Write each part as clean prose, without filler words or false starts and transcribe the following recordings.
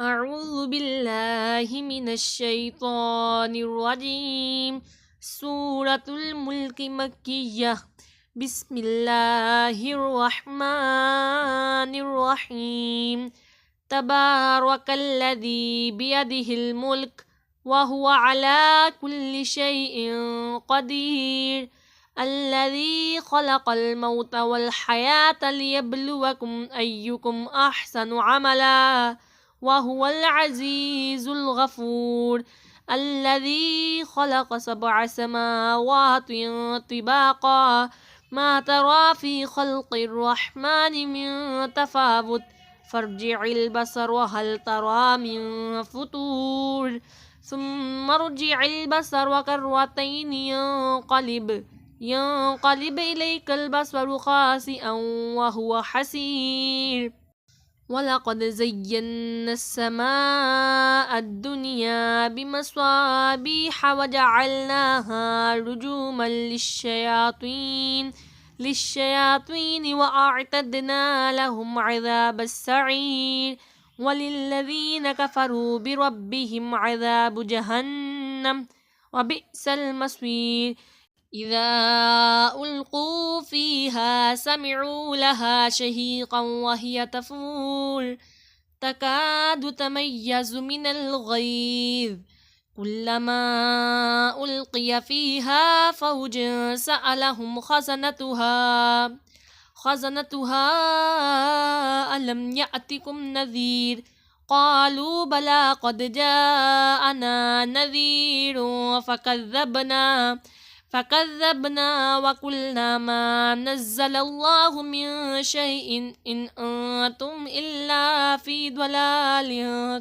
أعوذ بالله من الشيطان الرجيم. سورة الملك مكية. بسم الله الرحمن الرحيم. تبارك الذي بيده الملك وهو على كل شيء قدير. الذي خلق الموت والحياة ليبلوكم أيكم أحسن عملا وهو العزيز الغفور. الذي خلق 7 سماوات طباقا ما ترى في خلق الرحمن من تفاوت فارجع البصر وهل ترى من فطور ثم ارجع البصر كرتين ينقلب إليك البصر خاسئا وهو حسير. ولقد زينا السماء الدنيا بمصابيح وجعلناها رجوما للشياطين وأعتدنا لهم عذاب السعير. وللذين كفروا بربهم عذاب جهنم وبئس المصير. إذا ألقوا فيها سمعوا لها شهيقا وهي تفور تكاد تميز من الغيظ كلما ألقي فيها فوج سألهم خزنتها ألم يأتكم نذير قالوا بلى قد جاءنا نذير فكذبنا وقلنا ما نزل الله من شيء إن أنتم إلا في ضلال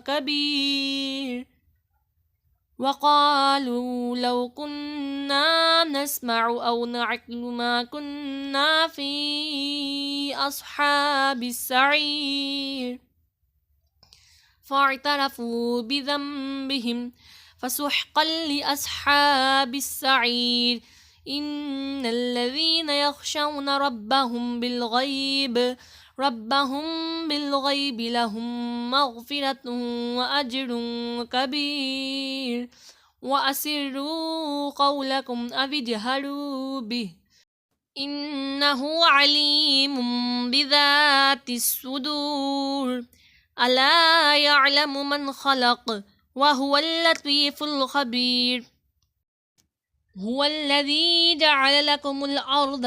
كبير. وقالوا لو كنا نسمع أو نعقل ما كنا في أصحاب السعير. فاعترفوا بذنبهم فسحقا لأصحاب السعير. إن الذين يخشون ربهم بالغيب لهم مغفرة وأجر كبير. وأسروا قولكم أو اجهروا به إنه عليم بذات الصدور. ألا يعلم من خلق وهو اللطيف الخبير. هو الذي جعل لكم الأرض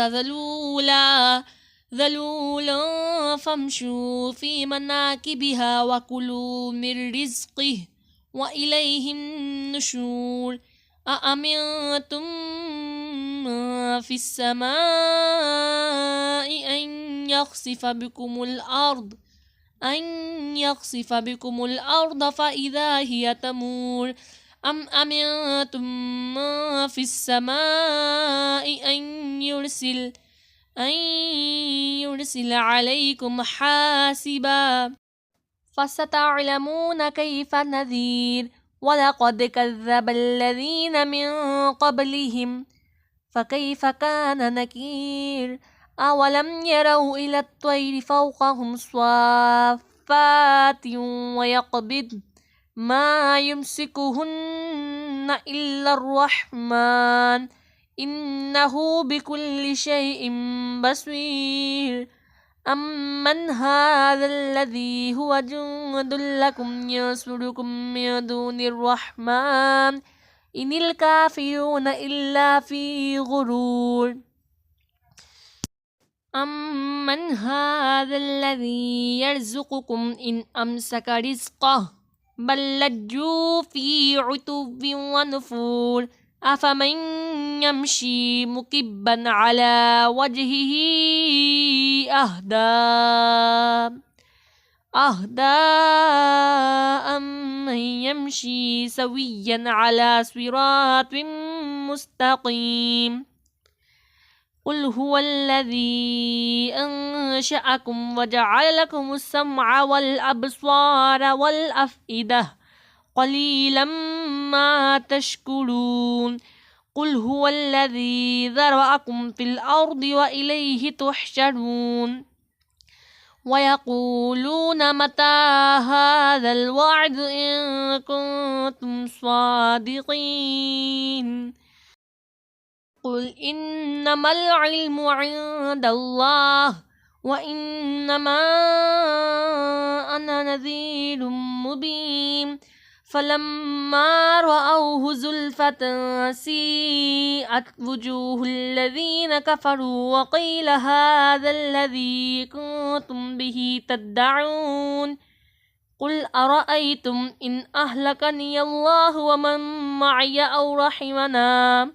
ذلولا فامشوا في مناكبها وكلوا من رزقه وإليه النشور. أأمنتم من في السماء أن يخسف بكم الأرض فإذا هي تمور أم أمنتم من في السماء أن يرسل عليكم حاسبا فستعلمون كيف نذير. ولقد كذب الذين من قبلهم فكيف كان نكير. أولم يروا إلى الطير فوقهم صافات ويقبض ما يمسكهن إلا الرحمن إنه بكل شيء بصير. أمن هذا الذي هو جند لكم ينصركم من دون الرحمن إن الكافرون إلا في غرور. أمن هذا الذي يرزقكم إن أمسك رزقه بل لجوا في عتو ونفور. أفمن يمشي مكبا على وجهه أهدى أمن يمشي سويا على صراط مستقيم. قل هو الذي أنشأكم وجعل لكم السمع والأبصار والأفئدة قليلا ما تشكرون. قل هو الذي ذرأكم في الأرض وإليه تحشرون. ويقولون متى هذا الوعد إن كنتم صادقين قل إنما العلم عند الله وإنما أنا نذير مبين فلما رأوه زلفة سيئت وجوه الذين كفروا وقيل هذا الذي كنتم به تدعون قل أرأيتم إن أهلكني الله ومن معي أو رحمنا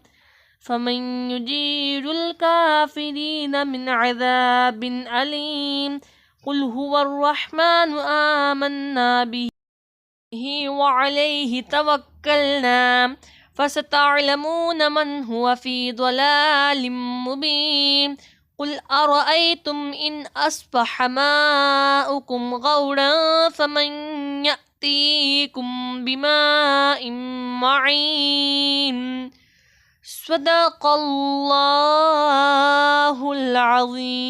فمن يجير الكافرين من عذاب أليم قل هو الرحمن آمنا به وعليه توكلنا فستعلمون من هو في ضلال مبين قل أرأيتم إن أصبح ماؤكم غورا فمن يأتيكم بماء معين صدق الله العظيم.